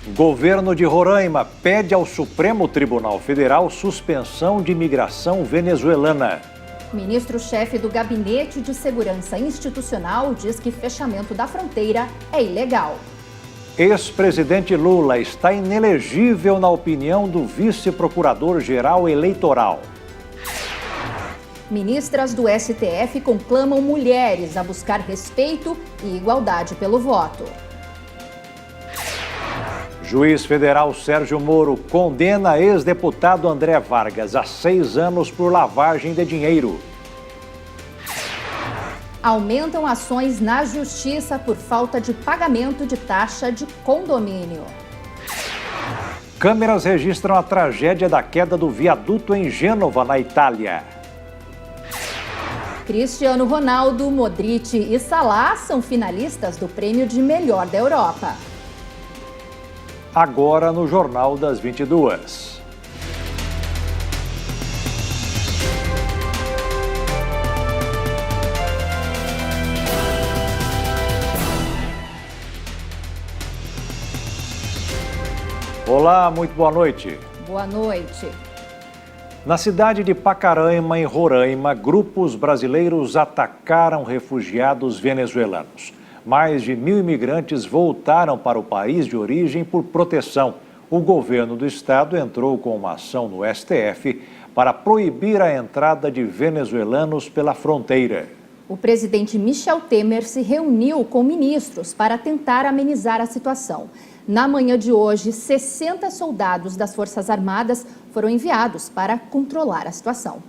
Governo de Roraima pede ao Supremo Tribunal Federal suspensão de imigração venezuelana. Ministro-chefe do Gabinete de Segurança Institucional diz que fechamento da fronteira é ilegal. Ex-presidente Lula está inelegível na opinião do vice-procurador-geral eleitoral. Ministras do STF conclamam mulheres a buscar respeito e igualdade pelo voto. Juiz federal Sérgio Moro condena ex-deputado André Vargas a 6 anos por lavagem de dinheiro. Aumentam ações na justiça por falta de pagamento de taxa de condomínio. Câmeras registram a tragédia da queda do viaduto em Gênova, na Itália. Cristiano Ronaldo, Modric e Salah são finalistas do prêmio de melhor da Europa. Agora no Jornal das 22. Olá, muito boa noite. Boa noite. Na cidade de Pacaraima, em Roraima, grupos brasileiros atacaram refugiados venezuelanos. Mais de 1.000 imigrantes voltaram para o país de origem por proteção. O governo do estado entrou com uma ação no STF para proibir a entrada de venezuelanos pela fronteira. O presidente Michel Temer se reuniu com ministros para tentar amenizar a situação. Na manhã de hoje, 60 soldados das Forças Armadas foram enviados para controlar a situação.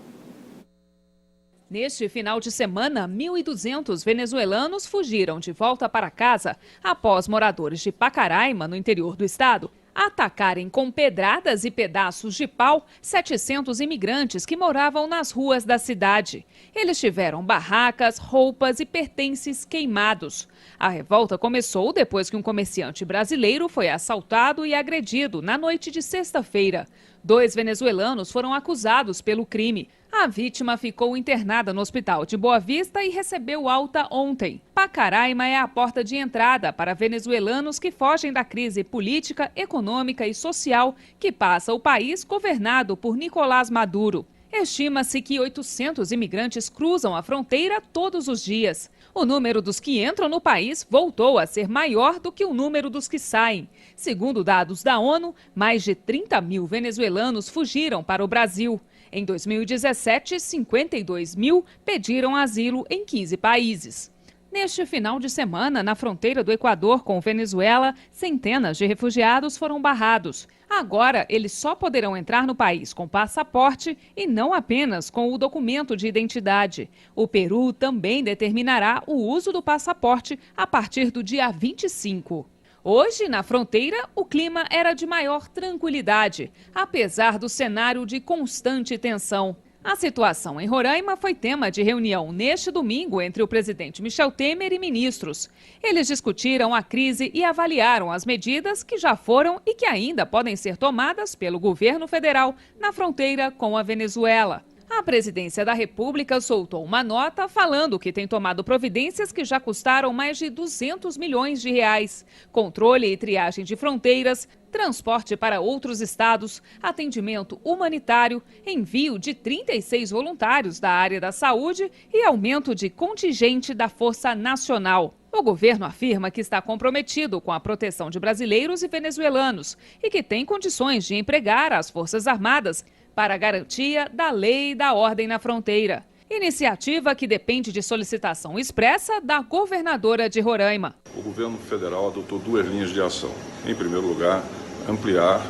Neste final de semana, 1.200 venezuelanos fugiram de volta para casa após moradores de Pacaraima, no interior do estado, atacarem com pedradas e pedaços de pau 700 imigrantes que moravam nas ruas da cidade. Eles tiveram barracas, roupas e pertences queimados. A revolta começou depois que um comerciante brasileiro foi assaltado e agredido na noite de sexta-feira. 2 venezuelanos foram acusados pelo crime. A vítima ficou internada no hospital de Boa Vista e recebeu alta ontem. Pacaraima é a porta de entrada para venezuelanos que fogem da crise política, econômica e social que passa o país governado por Nicolás Maduro. Estima-se que 800 imigrantes cruzam a fronteira todos os dias. O número dos que entram no país voltou a ser maior do que o número dos que saem. Segundo dados da ONU, mais de 30.000 venezuelanos fugiram para o Brasil. Em 2017, 52.000 pediram asilo em 15 países. Neste final de semana, na fronteira do Equador com Venezuela, centenas de refugiados foram barrados. Agora, eles só poderão entrar no país com passaporte e não apenas com o documento de identidade. O Peru também determinará o uso do passaporte a partir do dia 25. Hoje, na fronteira, o clima era de maior tranquilidade, apesar do cenário de constante tensão. A situação em Roraima foi tema de reunião neste domingo entre o presidente Michel Temer e ministros. Eles discutiram a crise e avaliaram as medidas que já foram e que ainda podem ser tomadas pelo governo federal na fronteira com a Venezuela. A presidência da República soltou uma nota falando que tem tomado providências que já custaram mais de 200 milhões de reais. Controle e triagem de fronteiras, transporte para outros estados, atendimento humanitário, envio de 36 voluntários da área da saúde e aumento de contingente da Força Nacional. O governo afirma que está comprometido com a proteção de brasileiros e venezuelanos e que tem condições de empregar as Forças Armadas para a garantia da lei e da ordem na fronteira. Iniciativa que depende de solicitação expressa da governadora de Roraima. O governo federal adotou 2 linhas de ação. Em primeiro lugar, ampliar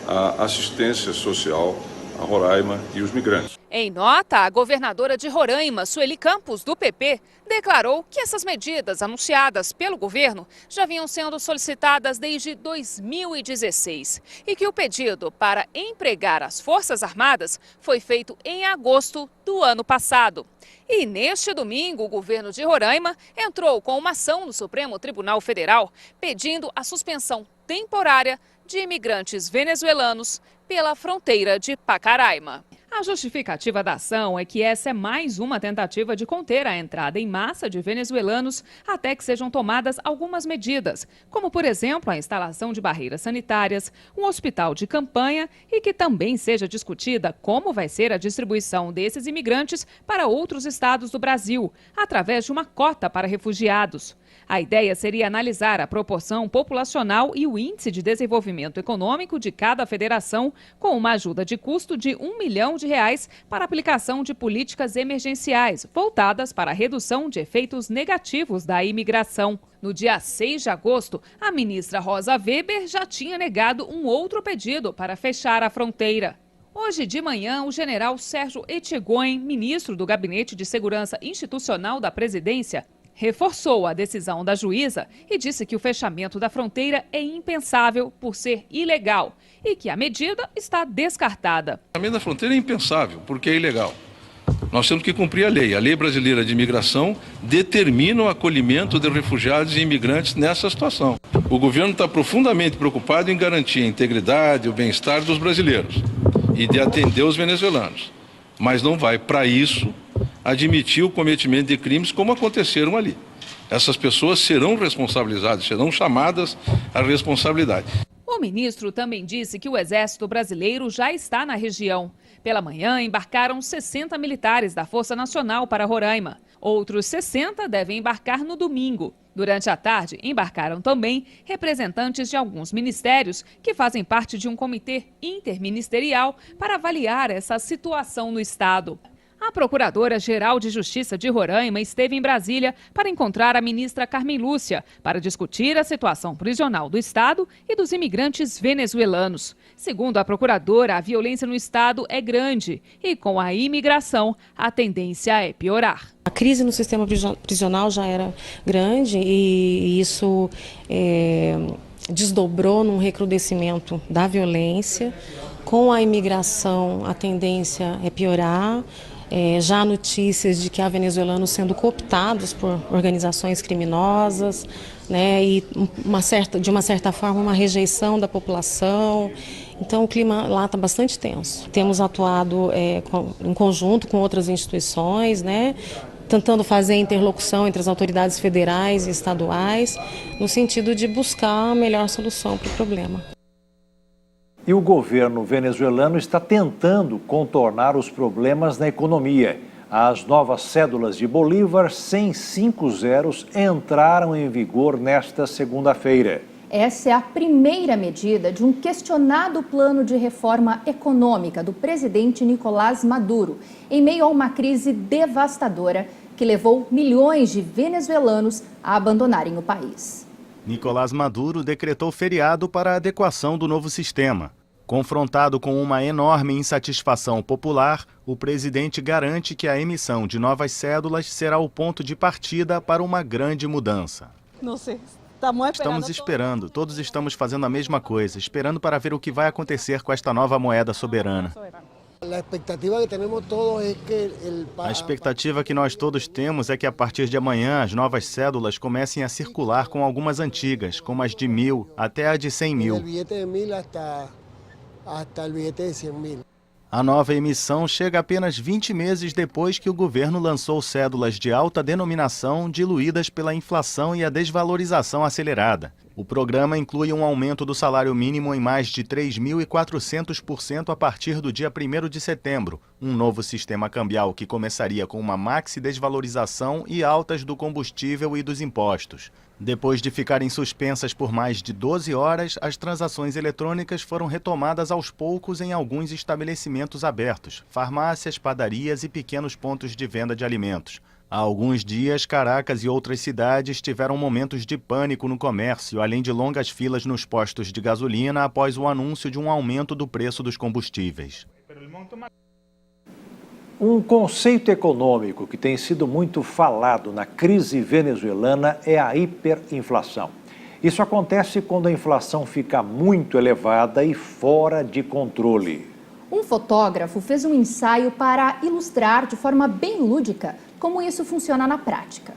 a assistência social a Roraima e os migrantes. Em nota, a governadora de Roraima, Sueli Campos, do PP, declarou que essas medidas anunciadas pelo governo já vinham sendo solicitadas desde 2016 e que o pedido para empregar as Forças Armadas foi feito em agosto do ano passado. E neste domingo, o governo de Roraima entrou com uma ação no Supremo Tribunal Federal pedindo a suspensão temporária de imigrantes venezuelanos pela fronteira de Pacaraima. A justificativa da ação é que essa é mais uma tentativa de conter a entrada em massa de venezuelanos até que sejam tomadas algumas medidas, como, por exemplo, a instalação de barreiras sanitárias, um hospital de campanha e que também seja discutida como vai ser a distribuição desses imigrantes para outros estados do Brasil, através de uma cota para refugiados. A ideia seria analisar a proporção populacional e o índice de desenvolvimento econômico de cada federação, com uma ajuda de custo de R$1 milhão para a aplicação de políticas emergenciais voltadas para a redução de efeitos negativos da imigração. No dia 6 de agosto, a ministra Rosa Weber já tinha negado um outro pedido para fechar a fronteira. Hoje de manhã, o general Sérgio Etchegoyen, ministro do Gabinete de Segurança Institucional da Presidência, reforçou a decisão da juíza e disse que o fechamento da fronteira é impensável por ser ilegal e que a medida está descartada. O fechamento da fronteira é impensável porque é ilegal. Nós temos que cumprir a lei. A lei brasileira de imigração determina o acolhimento de refugiados e imigrantes nessa situação. O governo está profundamente preocupado em garantir a integridade e o bem-estar dos brasileiros e de atender os venezuelanos. Mas não vai, para isso, admitir o cometimento de crimes como aconteceram ali. Essas pessoas serão responsabilizadas, serão chamadas à responsabilidade. O ministro também disse que o Exército Brasileiro já está na região. Pela manhã, embarcaram 60 militares da Força Nacional para Roraima. Outros 60 devem embarcar no domingo. Durante a tarde, embarcaram também representantes de alguns ministérios que fazem parte de um comitê interministerial para avaliar essa situação no estado. A Procuradora-Geral de Justiça de Roraima esteve em Brasília para encontrar a ministra Carmen Lúcia para discutir a situação prisional do estado e dos imigrantes venezuelanos. Segundo a procuradora, a violência no estado é grande e, com a imigração, a tendência é piorar. A crise no sistema prisional já era grande e isso desdobrou num recrudescimento da violência. Com a imigração, a tendência é piorar. Já há notícias de que há venezuelanos sendo cooptados por organizações criminosas, né, e de uma certa forma uma rejeição da população. Então o clima lá está bastante tenso. Temos atuado em conjunto com outras instituições, né, tentando fazer interlocução entre as autoridades federais e estaduais, no sentido de buscar a melhor solução para o problema. E o governo venezuelano está tentando contornar os problemas na economia. As novas cédulas de Bolívar sem 5 zeros entraram em vigor nesta segunda-feira. Essa é a primeira medida de um questionado plano de reforma econômica do presidente Nicolás Maduro, em meio a uma crise devastadora que levou milhões de venezuelanos a abandonarem o país. Nicolás Maduro decretou feriado para a adequação do novo sistema. Confrontado com uma enorme insatisfação popular, o presidente garante que a emissão de novas cédulas será o ponto de partida para uma grande mudança. Estamos esperando, todos estamos fazendo a mesma coisa, esperando para ver o que vai acontecer com esta nova moeda soberana. A expectativa que nós todos temos é que a partir de amanhã as novas cédulas comecem a circular com algumas antigas, como as de 1.000 até a de 100.000. A nova emissão chega apenas 20 meses depois que o governo lançou cédulas de alta denominação diluídas pela inflação e a desvalorização acelerada. O programa inclui um aumento do salário mínimo em mais de 3.400% a partir do dia 1º de setembro, um novo sistema cambial que começaria com uma maxi-desvalorização e altas do combustível e dos impostos. Depois de ficarem suspensas por mais de 12 horas, as transações eletrônicas foram retomadas aos poucos em alguns estabelecimentos abertos, farmácias, padarias e pequenos pontos de venda de alimentos. Há alguns dias, Caracas e outras cidades tiveram momentos de pânico no comércio, além de longas filas nos postos de gasolina após o anúncio de um aumento do preço dos combustíveis. Um conceito econômico que tem sido muito falado na crise venezuelana é a hiperinflação. Isso acontece quando a inflação fica muito elevada e fora de controle. Um fotógrafo fez um ensaio para ilustrar de forma bem lúdica como isso funciona na prática.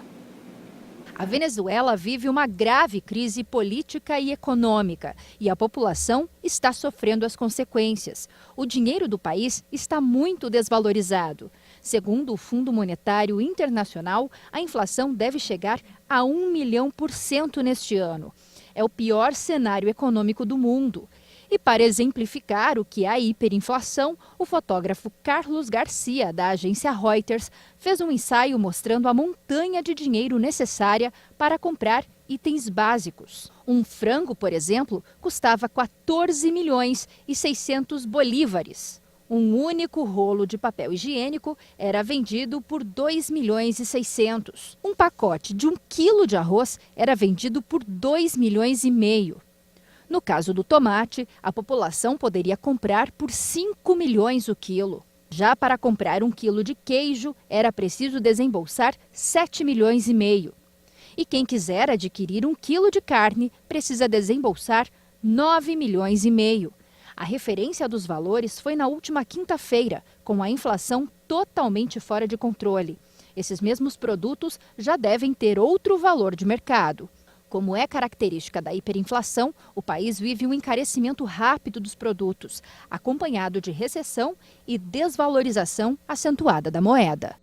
A Venezuela vive uma grave crise política e econômica e a população está sofrendo as consequências. O dinheiro do país está muito desvalorizado. Segundo o Fundo Monetário Internacional, a inflação deve chegar a 1 milhão % neste ano. É o pior cenário econômico do mundo. E para exemplificar o que é a hiperinflação, o fotógrafo Carlos Garcia, da agência Reuters, fez um ensaio mostrando a montanha de dinheiro necessária para comprar itens básicos. Um frango, por exemplo, custava 14 milhões e 600 bolívares. Um único rolo de papel higiênico era vendido por 2 milhões e 600. Um pacote de 1 quilo de arroz era vendido por 2 milhões e meio. No caso do tomate, a população poderia comprar por 5 milhões o quilo. Já para comprar 1 quilo de queijo, era preciso desembolsar 7 milhões e meio. E quem quiser adquirir 1 quilo de carne, precisa desembolsar 9 milhões e meio. A referência dos valores foi na última quinta-feira, com a inflação totalmente fora de controle. Esses mesmos produtos já devem ter outro valor de mercado. Como é característica da hiperinflação, o país vive um encarecimento rápido dos produtos, acompanhado de recessão e desvalorização acentuada da moeda.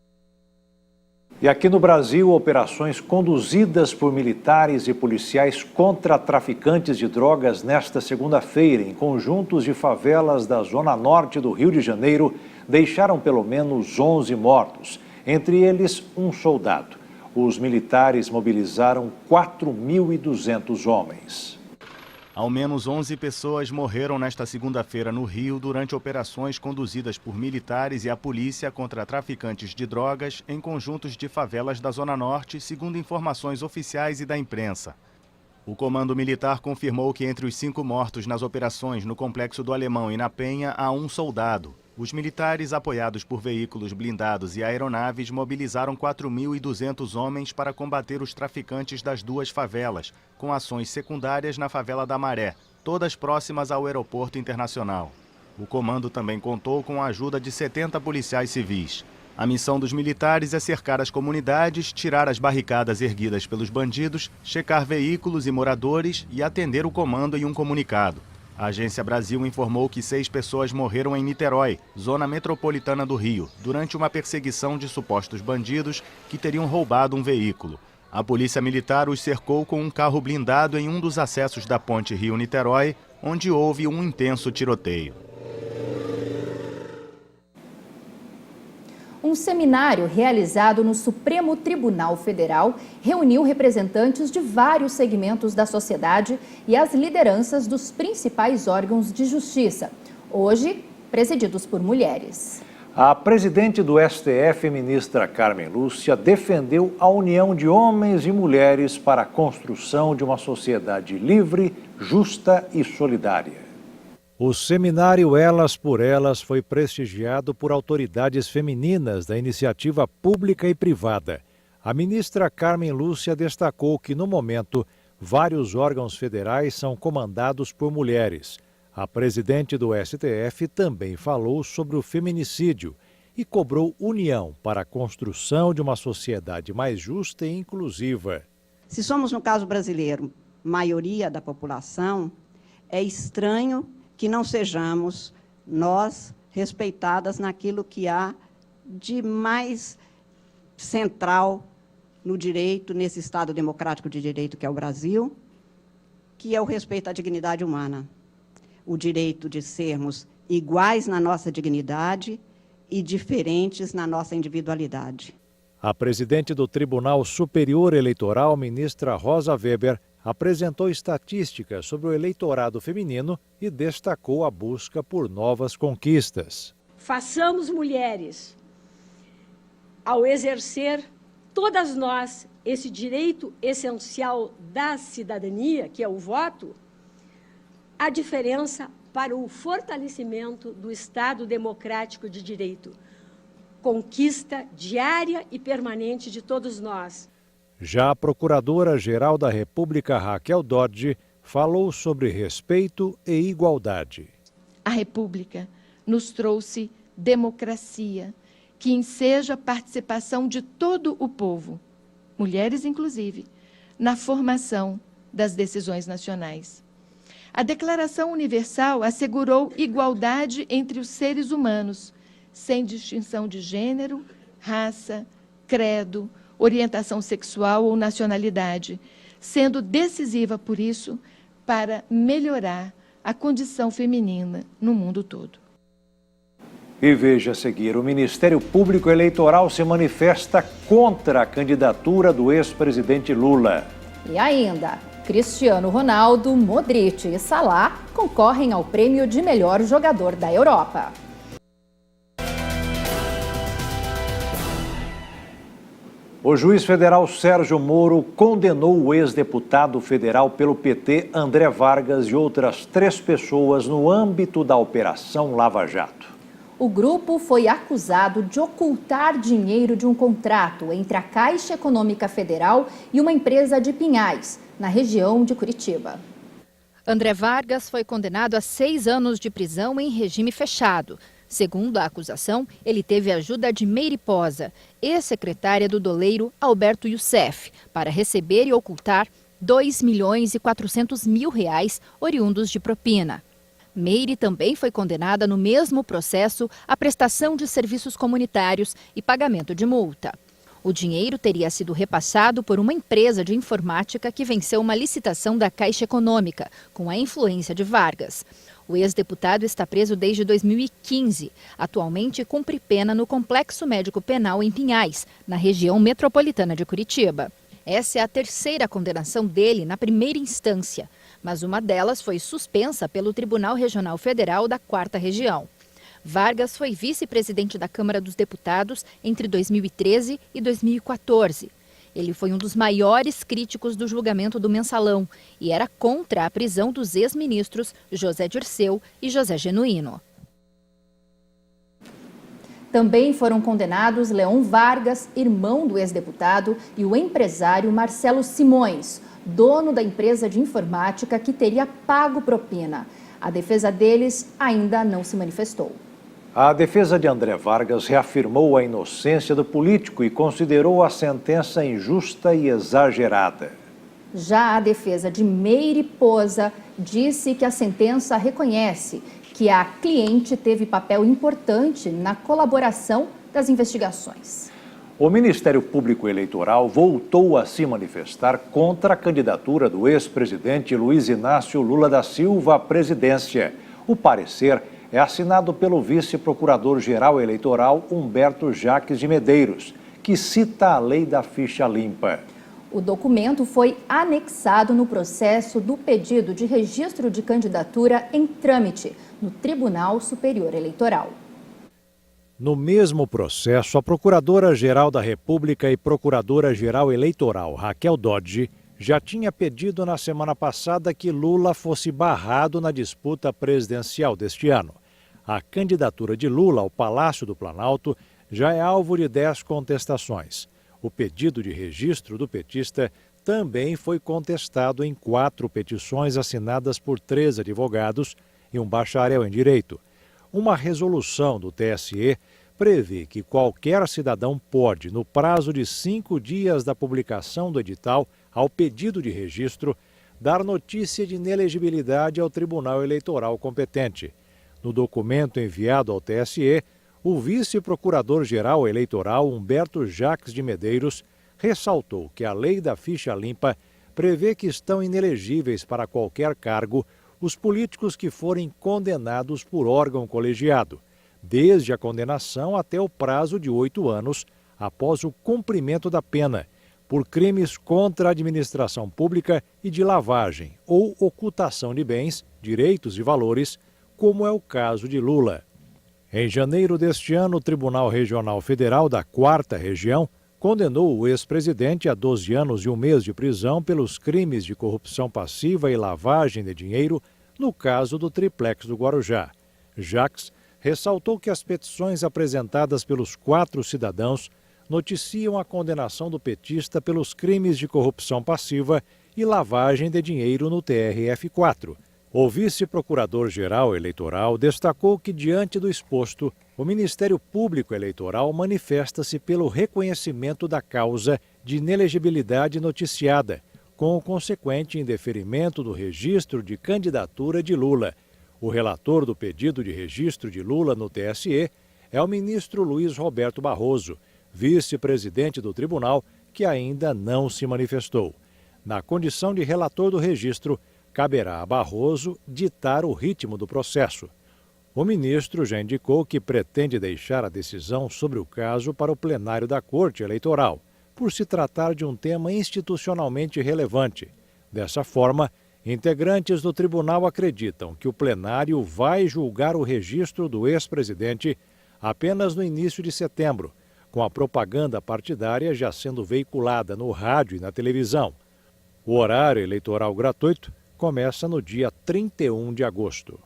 E aqui no Brasil, operações conduzidas por militares e policiais contra traficantes de drogas nesta segunda-feira, em conjuntos de favelas da zona norte do Rio de Janeiro, deixaram pelo menos 11 mortos, entre eles um soldado. Os militares mobilizaram 4.200 homens. Ao menos 11 pessoas morreram nesta segunda-feira no Rio durante operações conduzidas por militares e a polícia contra traficantes de drogas em conjuntos de favelas da Zona Norte, segundo informações oficiais e da imprensa. O comando militar confirmou que entre os 5 mortos nas operações no Complexo do Alemão e na Penha há um soldado. Os militares, apoiados por veículos blindados e aeronaves, mobilizaram 4.200 homens para combater os traficantes das duas favelas, com ações secundárias na favela da Maré, todas próximas ao aeroporto internacional. O comando também contou com a ajuda de 70 policiais civis. A missão dos militares é cercar as comunidades, tirar as barricadas erguidas pelos bandidos, checar veículos e moradores e atender o comando em um comunicado. A Agência Brasil informou que 6 pessoas morreram em Niterói, zona metropolitana do Rio, durante uma perseguição de supostos bandidos que teriam roubado um veículo. A polícia militar os cercou com um carro blindado em um dos acessos da ponte Rio-Niterói, onde houve um intenso tiroteio. Um seminário realizado no Supremo Tribunal Federal reuniu representantes de vários segmentos da sociedade e as lideranças dos principais órgãos de justiça, hoje presididos por mulheres. A presidente do STF, ministra Carmen Lúcia, defendeu a união de homens e mulheres para a construção de uma sociedade livre, justa e solidária. O seminário Elas por Elas foi prestigiado por autoridades femininas da iniciativa pública e privada. A ministra Carmen Lúcia destacou que, no momento, vários órgãos federais são comandados por mulheres. A presidente do STF também falou sobre o feminicídio e cobrou união para a construção de uma sociedade mais justa e inclusiva. Se somos, no caso brasileiro, maioria da população, é estranho que não sejamos nós respeitadas naquilo que há de mais central no direito, nesse Estado democrático de direito que é o Brasil, que é o respeito à dignidade humana. O direito de sermos iguais na nossa dignidade e diferentes na nossa individualidade. A presidente do Tribunal Superior Eleitoral, ministra Rosa Weber, apresentou estatísticas sobre o eleitorado feminino e destacou a busca por novas conquistas. Façamos mulheres, ao exercer todas nós esse direito essencial da cidadania, que é o voto, a diferença para o fortalecimento do Estado democrático de direito, conquista diária e permanente de todos nós. Já a Procuradora-Geral da República, Raquel Dodge, falou sobre respeito e igualdade. A República nos trouxe democracia, que enseja a participação de todo o povo, mulheres inclusive, na formação das decisões nacionais. A Declaração Universal assegurou igualdade entre os seres humanos, sem distinção de gênero, raça, credo, orientação sexual ou nacionalidade, sendo decisiva, por isso, para melhorar a condição feminina no mundo todo. E veja a seguir, o Ministério Público Eleitoral se manifesta contra a candidatura do ex-presidente Lula. E ainda, Cristiano Ronaldo, Modric e Salah concorrem ao prêmio de melhor jogador da Europa. O juiz federal Sérgio Moro condenou o ex-deputado federal pelo PT André Vargas e outras 3 pessoas no âmbito da Operação Lava Jato. O grupo foi acusado de ocultar dinheiro de um contrato entre a Caixa Econômica Federal e uma empresa de Pinhais, na região de Curitiba. André Vargas foi condenado a 6 anos de prisão em regime fechado. Segundo a acusação, ele teve ajuda de Meire Posa, ex-secretária do doleiro Alberto Youssef, para receber e ocultar R$2.400.000 oriundos de propina. Meire também foi condenada no mesmo processo à prestação de serviços comunitários e pagamento de multa. O dinheiro teria sido repassado por uma empresa de informática que venceu uma licitação da Caixa Econômica, com a influência de Vargas. O ex-deputado está preso desde 2015. Atualmente cumpre pena no Complexo Médico Penal em Pinhais, na região metropolitana de Curitiba. Essa é a 3ª condenação dele na primeira instância, mas uma delas foi suspensa pelo Tribunal Regional Federal da 4ª Região. Vargas foi vice-presidente da Câmara dos Deputados entre 2013 e 2014. Ele foi um dos maiores críticos do julgamento do Mensalão e era contra a prisão dos ex-ministros José Dirceu e José Genuíno. Também foram condenados Leon Vargas, irmão do ex-deputado, e o empresário Marcelo Simões, dono da empresa de informática que teria pago propina. A defesa deles ainda não se manifestou. A defesa de André Vargas reafirmou a inocência do político e considerou a sentença injusta e exagerada. Já a defesa de Meire Posa disse que a sentença reconhece que a cliente teve papel importante na colaboração das investigações. O Ministério Público Eleitoral voltou a se manifestar contra a candidatura do ex-presidente Luiz Inácio Lula da Silva à presidência. O parecer é assinado pelo vice-procurador-geral eleitoral Humberto Jacques de Medeiros, que cita a lei da ficha limpa. O documento foi anexado no processo do pedido de registro de candidatura em trâmite no Tribunal Superior Eleitoral. No mesmo processo, a Procuradora-Geral da República e Procuradora-Geral Eleitoral, Raquel Dodge, já tinha pedido na semana passada que Lula fosse barrado na disputa presidencial deste ano. A candidatura de Lula ao Palácio do Planalto já é alvo de 10 contestações. O pedido de registro do petista também foi contestado em 4 petições assinadas por 3 advogados e um bacharel em direito. Uma resolução do TSE prevê que qualquer cidadão pode, no prazo de 5 dias da publicação do edital ao pedido de registro, dar notícia de inelegibilidade ao Tribunal Eleitoral competente. No documento enviado ao TSE, o vice-procurador-geral eleitoral Humberto Jacques de Medeiros ressaltou que a lei da ficha limpa prevê que estão inelegíveis para qualquer cargo os políticos que forem condenados por órgão colegiado, desde a condenação até o prazo de 8 anos após o cumprimento da pena, por crimes contra a administração pública e de lavagem ou ocultação de bens, direitos e valores, como é o caso de Lula. Em janeiro deste ano, o Tribunal Regional Federal da 4ª Região condenou o ex-presidente a 12 anos e 1 mês de prisão pelos crimes de corrupção passiva e lavagem de dinheiro no caso do triplex do Guarujá. Jacques ressaltou que as petições apresentadas pelos 4 cidadãos noticiam a condenação do petista pelos crimes de corrupção passiva e lavagem de dinheiro no TRF4. O vice-procurador-geral eleitoral destacou que, diante do exposto, o Ministério Público Eleitoral manifesta-se pelo reconhecimento da causa de inelegibilidade noticiada, com o consequente indeferimento do registro de candidatura de Lula. O relator do pedido de registro de Lula no TSE é o ministro Luiz Roberto Barroso, vice-presidente do tribunal, que ainda não se manifestou. Na condição de relator do registro, caberá a Barroso ditar o ritmo do processo. O ministro já indicou que pretende deixar a decisão sobre o caso para o plenário da Corte Eleitoral, por se tratar de um tema institucionalmente relevante. Dessa forma, integrantes do tribunal acreditam que o plenário vai julgar o registro do ex-presidente apenas no início de setembro, com a propaganda partidária já sendo veiculada no rádio e na televisão. O horário eleitoral gratuito começa no dia 31 de agosto.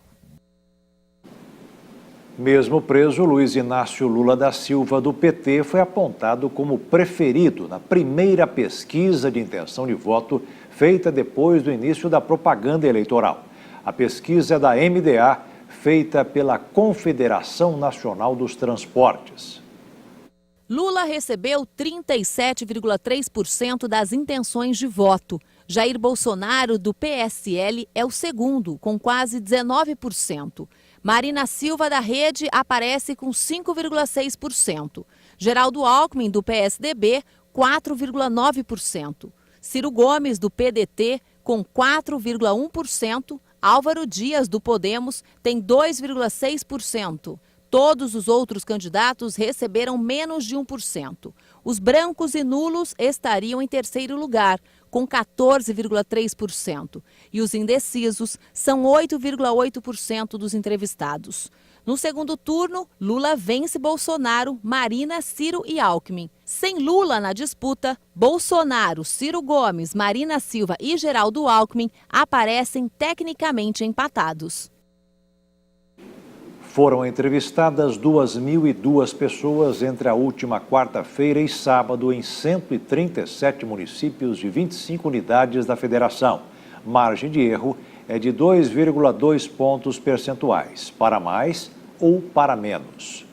Mesmo preso, Luiz Inácio Lula da Silva, do PT, foi apontado como preferido na primeira pesquisa de intenção de voto feita depois do início da propaganda eleitoral. A pesquisa é da MDA, feita pela Confederação Nacional dos Transportes. Lula recebeu 37,3% das intenções de voto. Jair Bolsonaro, do PSL, é o segundo, com quase 19%. Marina Silva, da Rede, aparece com 5,6%. Geraldo Alckmin, do PSDB, 4,9%. Ciro Gomes, do PDT, com 4,1%. Álvaro Dias, do Podemos, tem 2,6%. Todos os outros candidatos receberam menos de 1%. Os brancos e nulos estariam em terceiro lugar, com 14,3%. E os indecisos são 8,8% dos entrevistados. No segundo turno, Lula vence Bolsonaro, Marina, Ciro e Alckmin. Sem Lula na disputa, Bolsonaro, Ciro Gomes, Marina Silva e Geraldo Alckmin aparecem tecnicamente empatados. Foram entrevistadas 2.002 pessoas entre a última quarta-feira e sábado em 137 municípios de 25 unidades da federação. Margem de erro é de 2,2 pontos percentuais, para mais ou para menos.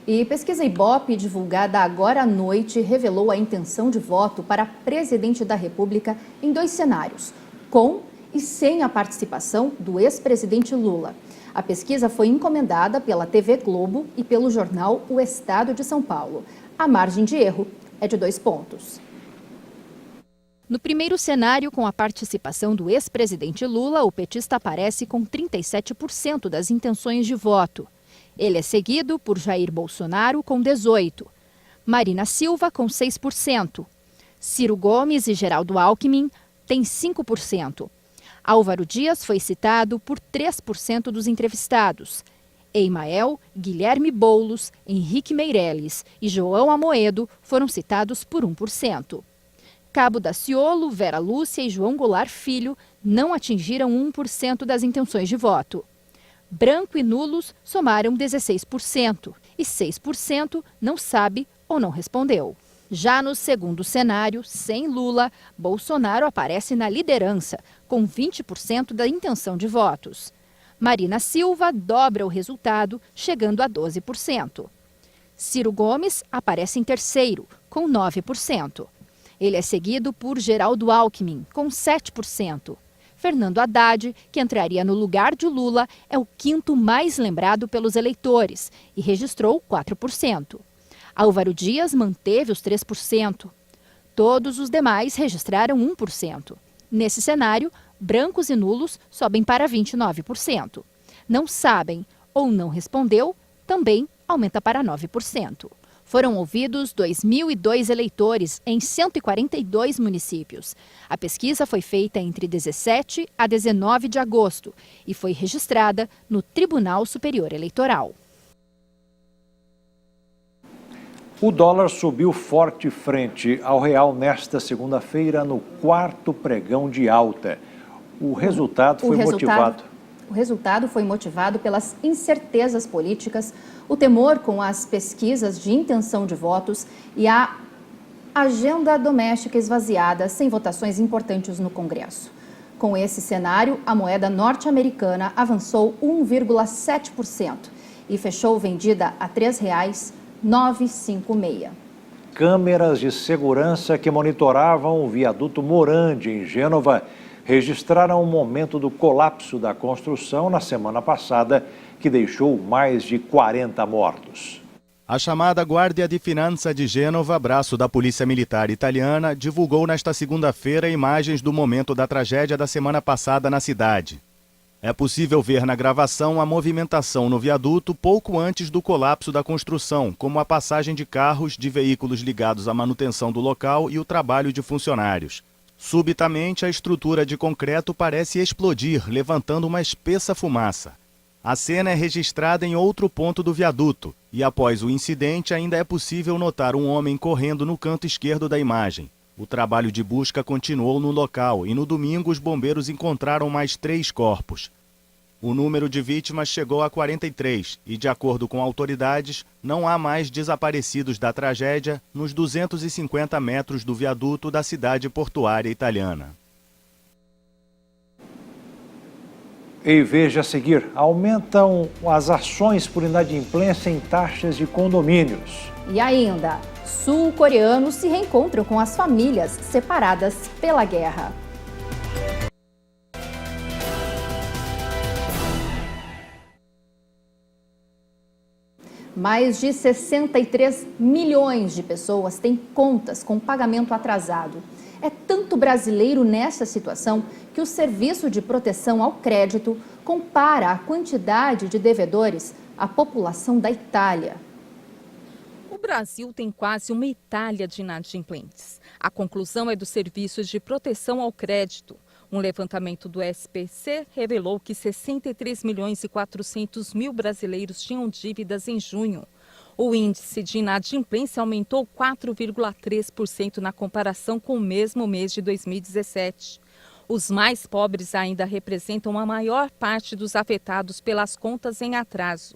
E pesquisa Ibope, divulgada agora à noite, revelou a intenção de voto para presidente da República em 2 cenários, com e sem a participação do ex-presidente Lula. A pesquisa foi encomendada pela TV Globo e pelo jornal O Estado de São Paulo. A margem de erro é de 2 pontos. No primeiro cenário, com a participação do ex-presidente Lula, o petista aparece com 37% das intenções de voto. Ele é seguido por Jair Bolsonaro, com 18%, Marina Silva, com 6%, Ciro Gomes e Geraldo Alckmin têm 5%. Álvaro Dias foi citado por 3% dos entrevistados. Emael, Guilherme Boulos, Henrique Meirelles e João Amoedo foram citados por 1%. Cabo Daciolo, Vera Lúcia e João Goulart Filho não atingiram 1% das intenções de voto. Branco e nulos somaram 16% e 6% não sabe ou não respondeu. Já no segundo cenário, sem Lula, Bolsonaro aparece na liderança, com 20% da intenção de votos. Marina Silva dobra o resultado, chegando a 12%. Ciro Gomes aparece em terceiro, com 9%. Ele é seguido por Geraldo Alckmin, com 7%. Fernando Haddad, que entraria no lugar de Lula, é o quinto mais lembrado pelos eleitores e registrou 4%. Álvaro Dias manteve os 3%. Todos os demais registraram 1%. Nesse cenário, brancos e nulos sobem para 29%. Não sabem ou não respondeu também aumenta para 9%. Foram ouvidos 2.002 eleitores em 142 municípios. A pesquisa foi feita entre 17 a 19 de agosto e foi registrada no Tribunal Superior Eleitoral. O dólar subiu forte frente ao real nesta segunda-feira no 4º pregão de alta. O resultado foi motivado pelas incertezas políticas, o temor com as pesquisas de intenção de votos e a agenda doméstica esvaziada sem votações importantes no Congresso. Com esse cenário, a moeda norte-americana avançou 1,7% e fechou vendida a R$ 3,956. câmeras de segurança que monitoravam o viaduto Morandi, em Gênova, registraram o momento do colapso da construção na semana passada, que deixou mais de 40 mortos. A chamada Guardia di Finanza de Gênova, braço da Polícia Militar italiana, divulgou nesta segunda-feira imagens do momento da tragédia da semana passada na cidade. É possível ver na gravação a movimentação no viaduto pouco antes do colapso da construção, como a passagem de carros, de veículos ligados à manutenção do local e o trabalho de funcionários. Subitamente, a estrutura de concreto parece explodir, levantando uma espessa fumaça. A cena é registrada em outro ponto do viaduto e, após o incidente, ainda é possível notar um homem correndo no canto esquerdo da imagem. O trabalho de busca continuou no local e no domingo os bombeiros encontraram mais 3 corpos. O número de vítimas chegou a 43 e, de acordo com autoridades, não há mais desaparecidos da tragédia nos 250 metros do viaduto da cidade portuária italiana. E veja a seguir, aumentam as ações por inadimplência em taxas de condomínios. E ainda, sul-coreanos se reencontram com as famílias separadas pela guerra. Mais de 63 milhões de pessoas têm contas com pagamento atrasado. É tanto brasileiro nessa situação que o Serviço de Proteção ao Crédito compara a quantidade de devedores à população da Itália. O Brasil tem quase uma Itália de inadimplentes. A conclusão é do Serviço de Proteção ao Crédito. Um levantamento do SPC revelou que 63 milhões e 400 mil brasileiros tinham dívidas em junho. O índice de inadimplência aumentou 4,3% na comparação com o mesmo mês de 2017. Os mais pobres ainda representam a maior parte dos afetados pelas contas em atraso.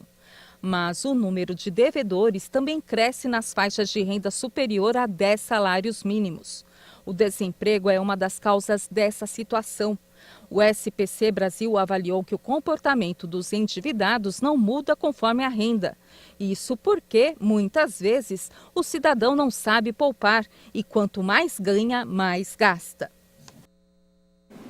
Mas o número de devedores também cresce nas faixas de renda superior a 10 salários mínimos. O desemprego é uma das causas dessa situação. O SPC Brasil avaliou que o comportamento dos endividados não muda conforme a renda. Isso porque, muitas vezes, o cidadão não sabe poupar e quanto mais ganha, mais gasta.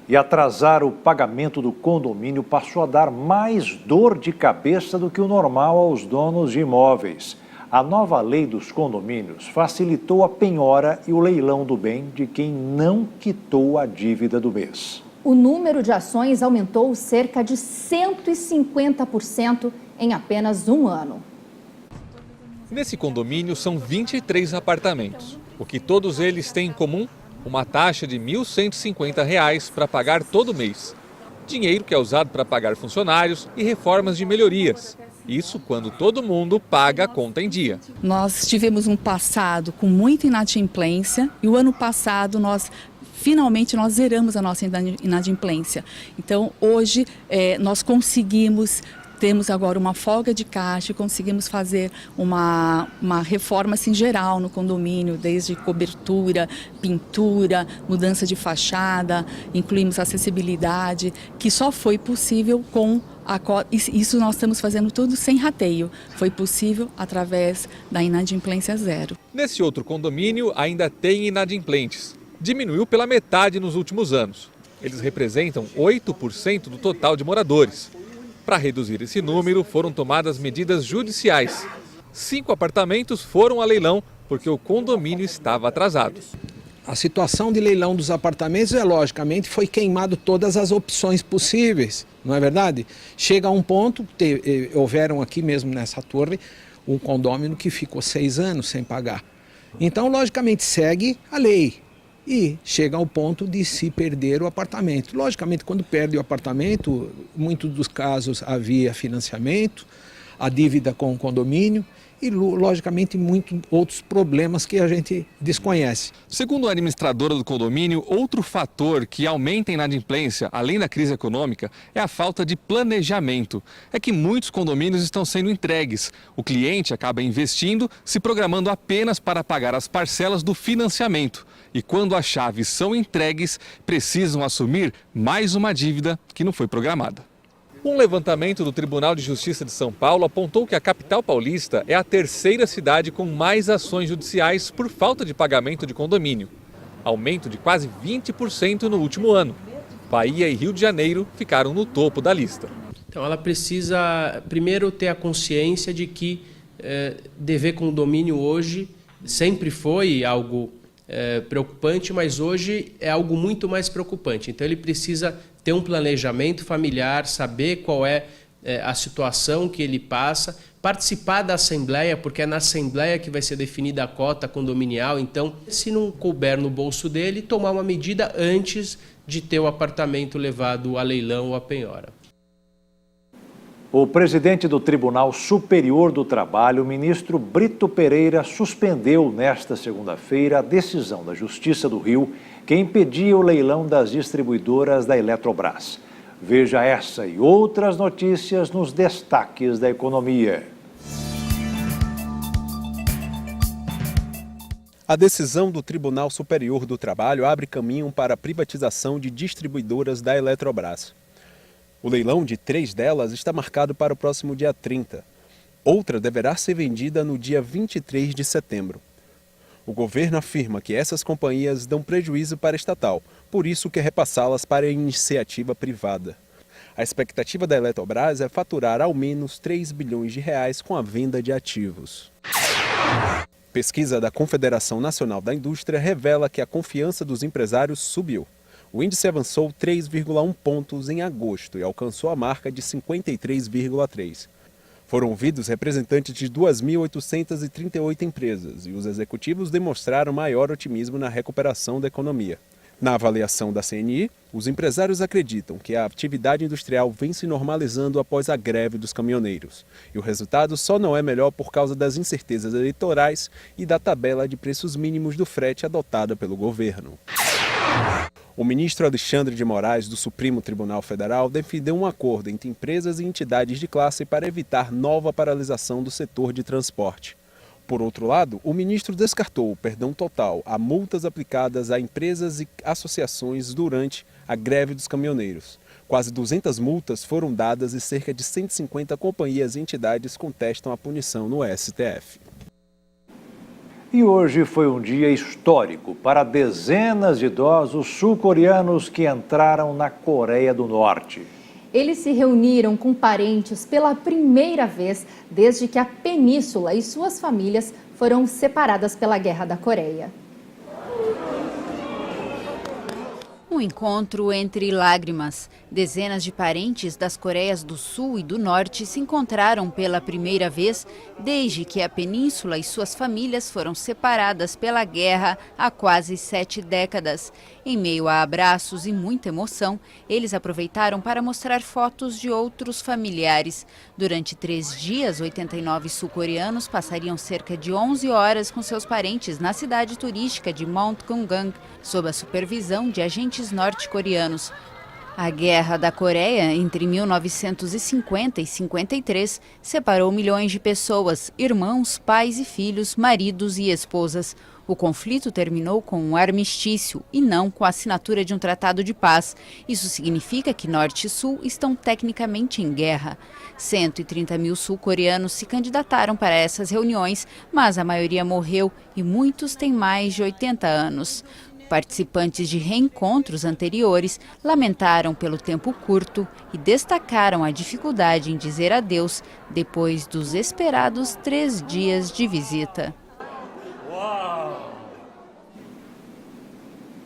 E atrasar o pagamento do condomínio passou a dar mais dor de cabeça do que o normal aos donos de imóveis. A nova lei dos condomínios facilitou a penhora e o leilão do bem de quem não quitou a dívida do mês. O número de ações aumentou cerca de 150% em apenas um ano. Nesse condomínio são 23 apartamentos. O que todos eles têm em comum? Uma taxa de R$ 1.150 para pagar todo mês. Dinheiro que é usado para pagar funcionários e reformas de melhorias. Isso quando todo mundo paga a conta em dia. Nós tivemos um passado com muita inadimplência e o ano passado finalmente nós zeramos a nossa inadimplência. Então hoje nós temos agora uma folga de caixa e conseguimos fazer uma reforma assim, geral no condomínio, desde cobertura, pintura, mudança de fachada, incluímos acessibilidade, que só foi possível com isso nós estamos fazendo tudo sem rateio. Foi possível através da inadimplência zero. Nesse outro condomínio ainda tem inadimplentes. Diminuiu pela metade nos últimos anos. Eles representam 8% do total de moradores. Para reduzir esse número, foram tomadas medidas judiciais. 5 apartamentos foram a leilão porque o condomínio estava atrasado. A situação de leilão dos apartamentos, logicamente, foi queimado todas as opções possíveis, não é verdade? Chega a um ponto, houveram aqui mesmo nessa torre, um condômino que ficou 6 anos sem pagar. Então, logicamente, segue a lei. E chega ao ponto de se perder o apartamento. Logicamente, quando perde o apartamento, em muitos dos casos havia financiamento, a dívida com o condomínio e, logicamente, muitos outros problemas que a gente desconhece. Segundo a administradora do condomínio, outro fator que aumenta a inadimplência, além da crise econômica, é a falta de planejamento. É que muitos condomínios estão sendo entregues. O cliente acaba investindo, se programando apenas para pagar as parcelas do financiamento. E quando as chaves são entregues, precisam assumir mais uma dívida que não foi programada. Um levantamento do Tribunal de Justiça de São Paulo apontou que a capital paulista é a terceira cidade com mais ações judiciais por falta de pagamento de condomínio. Aumento de quase 20% no último ano. Bahia e Rio de Janeiro ficaram no topo da lista. Então ela precisa primeiro ter a consciência de que dever condomínio hoje sempre foi algo preocupante, mas hoje é algo muito mais preocupante. Então ele precisa ter um planejamento familiar, saber qual é a situação que ele passa, participar da assembleia, porque é na assembleia que vai ser definida a cota condominial. Então, se não couber no bolso dele, tomar uma medida antes de ter o apartamento levado a leilão ou a penhora. O presidente do Tribunal Superior do Trabalho, o ministro Brito Pereira, suspendeu nesta segunda-feira a decisão da Justiça do Rio que impedia o leilão das distribuidoras da Eletrobras. Veja essa e outras notícias nos destaques da economia. A decisão do Tribunal Superior do Trabalho abre caminho para a privatização de distribuidoras da Eletrobras. O leilão de 3 delas está marcado para o próximo dia 30. Outra deverá ser vendida no dia 23 de setembro. O governo afirma que essas companhias dão prejuízo para a estatal, por isso quer repassá-las para a iniciativa privada. A expectativa da Eletrobras é faturar ao menos 3 bilhões de reais com a venda de ativos. Pesquisa da Confederação Nacional da Indústria revela que a confiança dos empresários subiu. O índice avançou 3,1 pontos em agosto e alcançou a marca de 53,3. Foram ouvidos representantes de 2.838 empresas e os executivos demonstraram maior otimismo na recuperação da economia. Na avaliação da CNI, os empresários acreditam que a atividade industrial vem se normalizando após a greve dos caminhoneiros. E o resultado só não é melhor por causa das incertezas eleitorais e da tabela de preços mínimos do frete adotada pelo governo. O ministro Alexandre de Moraes, do Supremo Tribunal Federal, defendeu um acordo entre empresas e entidades de classe para evitar nova paralisação do setor de transporte. Por outro lado, o ministro descartou o perdão total a multas aplicadas a empresas e associações durante a greve dos caminhoneiros. Quase 200 multas foram dadas e cerca de 150 companhias e entidades contestam a punição no STF. E hoje foi um dia histórico para dezenas de idosos sul-coreanos que entraram na Coreia do Norte. Eles se reuniram com parentes pela primeira vez desde que a península e suas famílias foram separadas pela Guerra da Coreia. Um encontro entre lágrimas. Dezenas de parentes das Coreias do Sul e do Norte se encontraram pela primeira vez desde que a península e suas famílias foram separadas pela guerra há quase 7 décadas. Em meio a abraços e muita emoção, eles aproveitaram para mostrar fotos de outros familiares. Durante 3 dias, 89 sul-coreanos passariam cerca de 11 horas com seus parentes na cidade turística de Mount Kumgang, sob a supervisão de agentes norte-coreanos. A Guerra da Coreia, entre 1950 e 53, separou milhões de pessoas, irmãos, pais e filhos, maridos e esposas. O conflito terminou com um armistício e não com a assinatura de um tratado de paz. Isso significa que Norte e Sul estão tecnicamente em guerra. 130 mil sul-coreanos se candidataram para essas reuniões, mas a maioria morreu e muitos têm mais de 80 anos. Participantes de reencontros anteriores lamentaram pelo tempo curto e destacaram a dificuldade em dizer adeus depois dos esperados 3 dias de visita.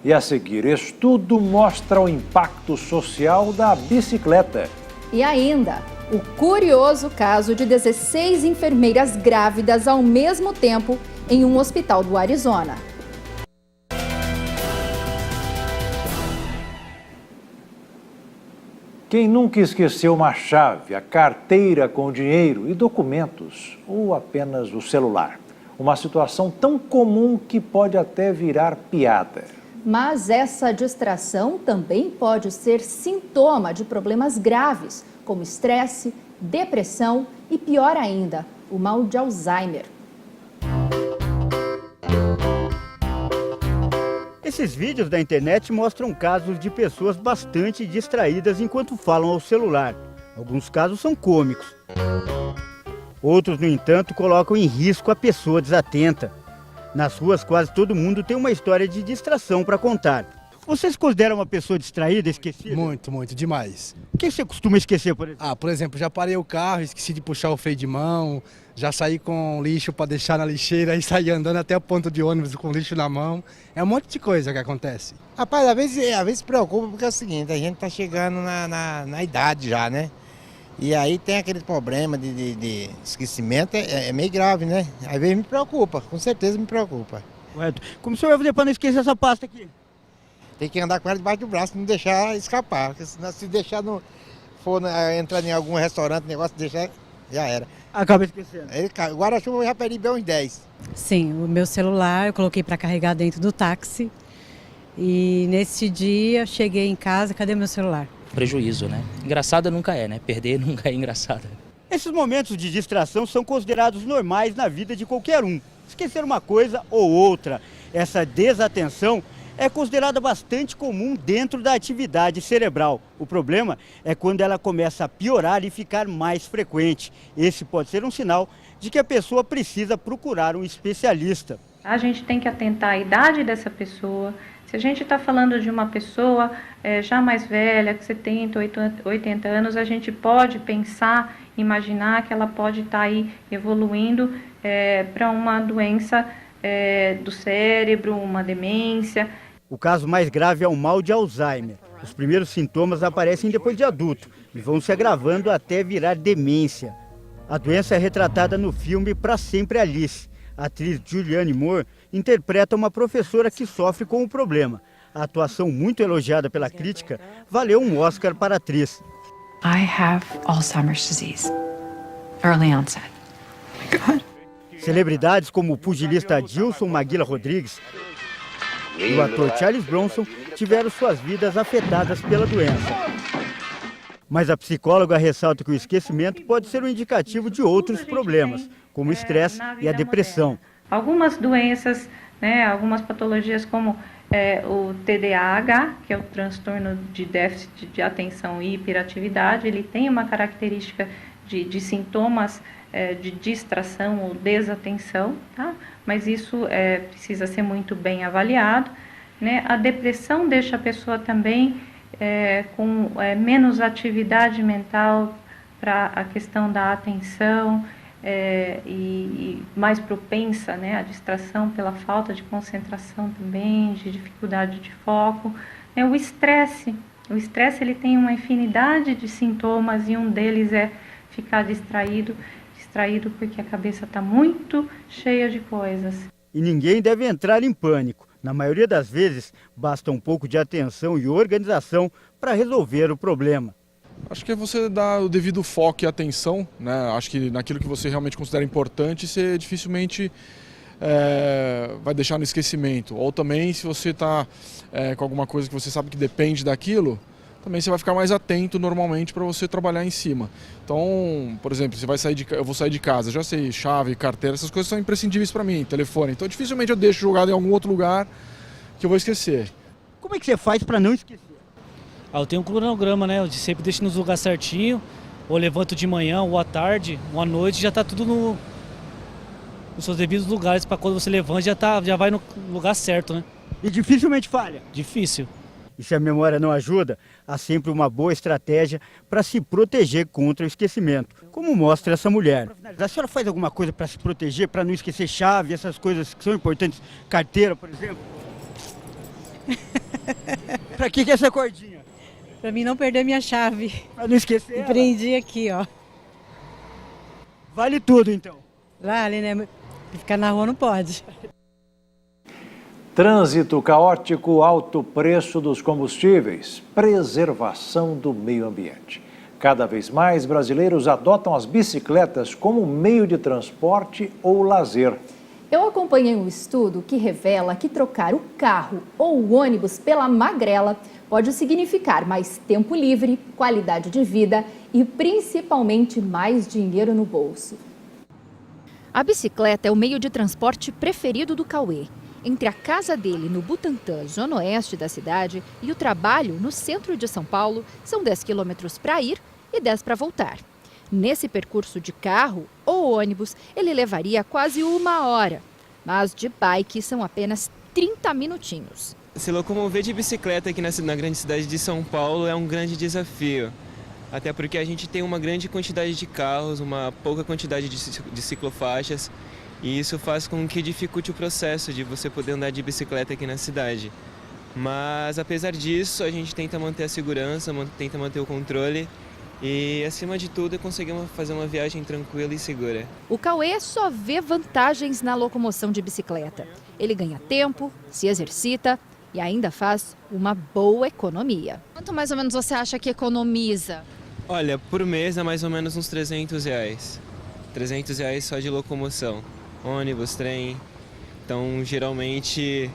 E a seguir, estudo mostra o impacto social da bicicleta. E ainda, o curioso caso de 16 enfermeiras grávidas ao mesmo tempo em um hospital do Arizona. Quem nunca esqueceu uma chave, a carteira com dinheiro e documentos, ou apenas o celular? Uma situação tão comum que pode até virar piada. Mas essa distração também pode ser sintoma de problemas graves, como estresse, depressão e, pior ainda, o mal de Alzheimer. Esses vídeos da internet mostram casos de pessoas bastante distraídas enquanto falam ao celular. Alguns casos são cômicos. Outros, no entanto, colocam em risco a pessoa desatenta. Nas ruas, quase todo mundo tem uma história de distração para contar. Você se considera uma pessoa distraída, esquecida? Muito, muito, demais. O que você costuma esquecer, por exemplo? Por exemplo, já parei o carro, esqueci de puxar o freio de mão, já saí com lixo para deixar na lixeira e saí andando até o ponto de ônibus com lixo na mão. É um monte de coisa que acontece. Rapaz, às vezes preocupa porque é o seguinte, a gente tá chegando na idade já, né? E aí tem aquele problema de esquecimento, é meio grave, né? Às vezes me preocupa, com certeza me preocupa. Correto. Como o senhor vai fazer para não esquecer essa pasta aqui? Tem que andar com ela debaixo do braço, não deixar escapar. Porque senão, se deixar entrar em algum restaurante, negócio, deixar, já era. Acaba esquecendo. O guarda-chuva eu já perdi bem uns 10. Sim, o meu celular eu coloquei para carregar dentro do táxi. E nesse dia cheguei em casa, cadê meu celular? Prejuízo, né? Engraçada nunca é, né? Perder nunca é engraçado. Esses momentos de distração são considerados normais na vida de qualquer um. Esquecer uma coisa ou outra. Essa desatenção é considerada bastante comum dentro da atividade cerebral. O problema é quando ela começa a piorar e ficar mais frequente. Esse pode ser um sinal de que a pessoa precisa procurar um especialista. A gente tem que atentar à idade dessa pessoa. Se a gente está falando de uma pessoa já mais velha, que 70, 80 anos, a gente pode pensar, imaginar que ela pode estar aí evoluindo para uma doença do cérebro, uma demência. O caso mais grave é o mal de Alzheimer. Os primeiros sintomas aparecem depois de adulto e vão se agravando até virar demência. A doença é retratada no filme Pra Sempre Alice. A atriz Julianne Moore interpreta uma professora que sofre com o problema. A atuação, muito elogiada pela crítica, valeu um Oscar para a atriz. I have Alzheimer's disease. Early onset. Oh my God. Celebridades como o pugilista Dilson Maguila Rodrigues e o ator Charles Bronson tiveram suas vidas afetadas pela doença. Mas a psicóloga ressalta que o esquecimento pode ser um indicativo de outros problemas, como o estresse e a depressão. Algumas doenças, algumas patologias como o TDAH, que é o transtorno de déficit de atenção e hiperatividade, ele tem uma característica de sintomas de distração ou desatenção, tá? Mas isso precisa ser muito bem avaliado, né? A depressão deixa a pessoa também com menos atividade mental para a questão da atenção e mais propensa, né, à distração pela falta de concentração também, de dificuldade de foco. O estresse ele tem uma infinidade de sintomas e um deles é ficar distraído porque a cabeça está muito cheia de coisas. E ninguém deve entrar em pânico. Na maioria das vezes, basta um pouco de atenção e organização para resolver o problema. Acho que é você dar o devido foco e atenção, né? Acho que naquilo que você realmente considera importante, você dificilmente vai deixar no esquecimento. Ou também, se você está com alguma coisa que você sabe que depende daquilo, também você vai ficar mais atento normalmente para você trabalhar em cima. Então, por exemplo, eu vou sair de casa, já sei, chave, carteira, essas coisas são imprescindíveis para mim, telefone. Então, dificilmente eu deixo jogado em algum outro lugar que eu vou esquecer. Como é que você faz para não esquecer? Eu tenho um cronograma, né? Eu sempre deixo nos lugares certinho, ou levanto de manhã, ou à tarde, ou à noite, já está tudo nos seus devidos lugares, para quando você levanta já vai no lugar certo, né? E dificilmente falha? Difícil. E se a memória não ajuda, há sempre uma boa estratégia para se proteger contra o esquecimento, como mostra essa mulher. A senhora faz alguma coisa para se proteger, para não esquecer chave, essas coisas que são importantes? Carteira, por exemplo? Para que é essa cordinha? Para mim não perder minha chave. Para não esquecer. Prendi aqui, ó. Vale tudo, então? Vale, né? Ficar na rua não pode. Trânsito caótico, alto preço dos combustíveis, preservação do meio ambiente. Cada vez mais brasileiros adotam as bicicletas como meio de transporte ou lazer. Eu acompanhei um estudo que revela que trocar o carro ou o ônibus pela magrela pode significar mais tempo livre, qualidade de vida e principalmente mais dinheiro no bolso. A bicicleta é o meio de transporte preferido do Cauê. Entre a casa dele no Butantã, zona oeste da cidade, e o trabalho no centro de São Paulo, são 10 quilômetros para ir e 10 para voltar. Nesse percurso de carro ou ônibus, ele levaria quase 1 hora, mas de bike são apenas 30 minutinhos. Se locomover de bicicleta aqui na grande cidade de São Paulo é um grande desafio, até porque a gente tem uma grande quantidade de carros, uma pouca quantidade de ciclofaixas, e isso faz com que dificulte o processo de você poder andar de bicicleta aqui na cidade. Mas apesar disso, a gente tenta manter a segurança, tenta manter o controle e, acima de tudo, conseguimos fazer uma viagem tranquila e segura. O Cauê só vê vantagens na locomoção de bicicleta. Ele ganha tempo, se exercita e ainda faz uma boa economia. Quanto mais ou menos você acha que economiza? Olha, por mês é mais ou menos uns R$300. R$300 só de locomoção, ônibus, trem. Então, geralmente,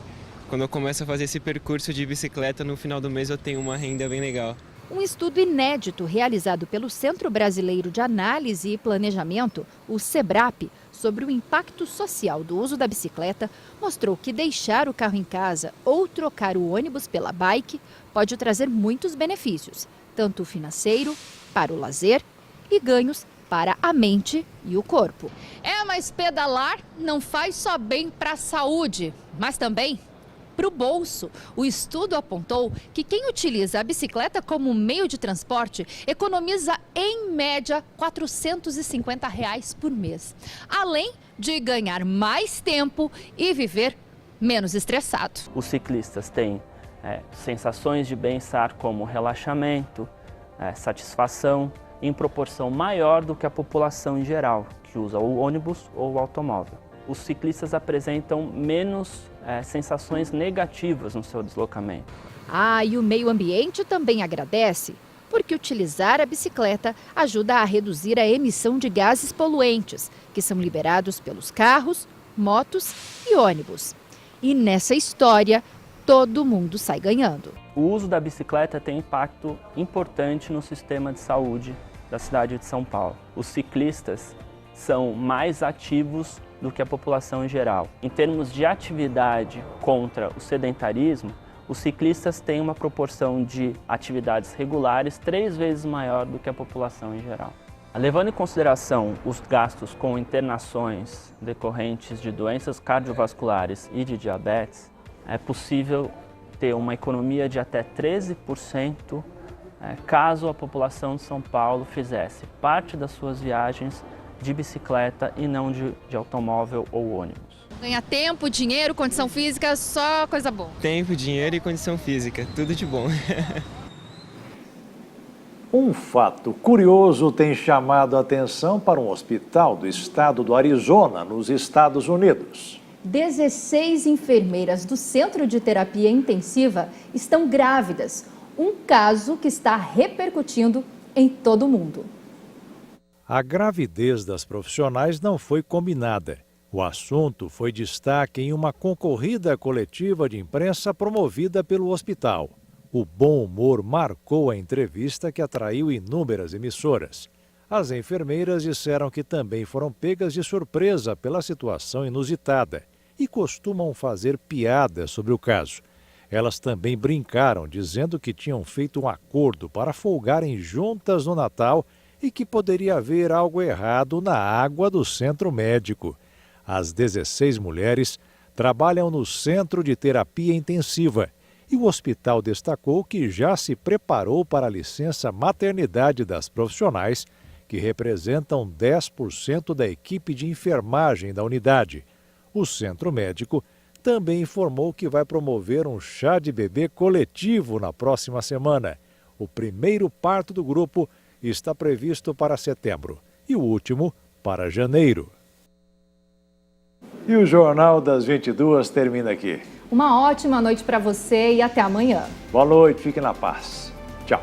quando eu começo a fazer esse percurso de bicicleta, no final do mês eu tenho uma renda bem legal. Um estudo inédito realizado pelo Centro Brasileiro de Análise e Planejamento, o SEBRAP, sobre o impacto social do uso da bicicleta, mostrou que deixar o carro em casa ou trocar o ônibus pela bike pode trazer muitos benefícios, tanto financeiro, para o lazer e ganhos para a mente e o corpo. Mas pedalar não faz só bem para a saúde, mas também para o bolso. O estudo apontou que quem utiliza a bicicleta como meio de transporte economiza, em média, R$450 por mês, além de ganhar mais tempo e viver menos estressado. Os ciclistas têm sensações de bem-estar como relaxamento, satisfação, em proporção maior do que a população em geral, que usa o ônibus ou o automóvel. Os ciclistas apresentam menos sensações negativas no seu deslocamento. E o meio ambiente também agradece, porque utilizar a bicicleta ajuda a reduzir a emissão de gases poluentes, que são liberados pelos carros, motos e ônibus. E nessa história, todo mundo sai ganhando. O uso da bicicleta tem impacto importante no sistema de saúde da cidade de São Paulo. Os ciclistas são mais ativos do que a população em geral. Em termos de atividade contra o sedentarismo, os ciclistas têm uma proporção de atividades regulares 3 vezes maior do que a população em geral. Levando em consideração os gastos com internações decorrentes de doenças cardiovasculares e de diabetes, é possível ter uma economia de até 13% caso a população de São Paulo fizesse parte das suas viagens de bicicleta e não de automóvel ou ônibus. Ganhar tempo, dinheiro, condição física, só coisa boa. Tempo, dinheiro e condição física, tudo de bom. Um fato curioso tem chamado a atenção para um hospital do estado do Arizona, nos Estados Unidos. 16 enfermeiras do Centro de Terapia Intensiva estão grávidas, um caso que está repercutindo em todo o mundo. A gravidez das profissionais não foi combinada. O assunto foi destaque em uma concorrida coletiva de imprensa promovida pelo hospital. O bom humor marcou a entrevista que atraiu inúmeras emissoras. As enfermeiras disseram que também foram pegas de surpresa pela situação inusitada e costumam fazer piadas sobre o caso. Elas também brincaram, dizendo que tinham feito um acordo para folgarem juntas no Natal e que poderia haver algo errado na água do centro médico. As 16 mulheres trabalham no Centro de Terapia Intensiva e o hospital destacou que já se preparou para a licença maternidade das profissionais, que representam 10% da equipe de enfermagem da unidade. O centro médico também informou que vai promover um chá de bebê coletivo na próxima semana. O primeiro parto do grupo está previsto para setembro e o último para janeiro. E o Jornal das 22 termina aqui. Uma ótima noite para você e até amanhã. Boa noite, fique na paz. Tchau.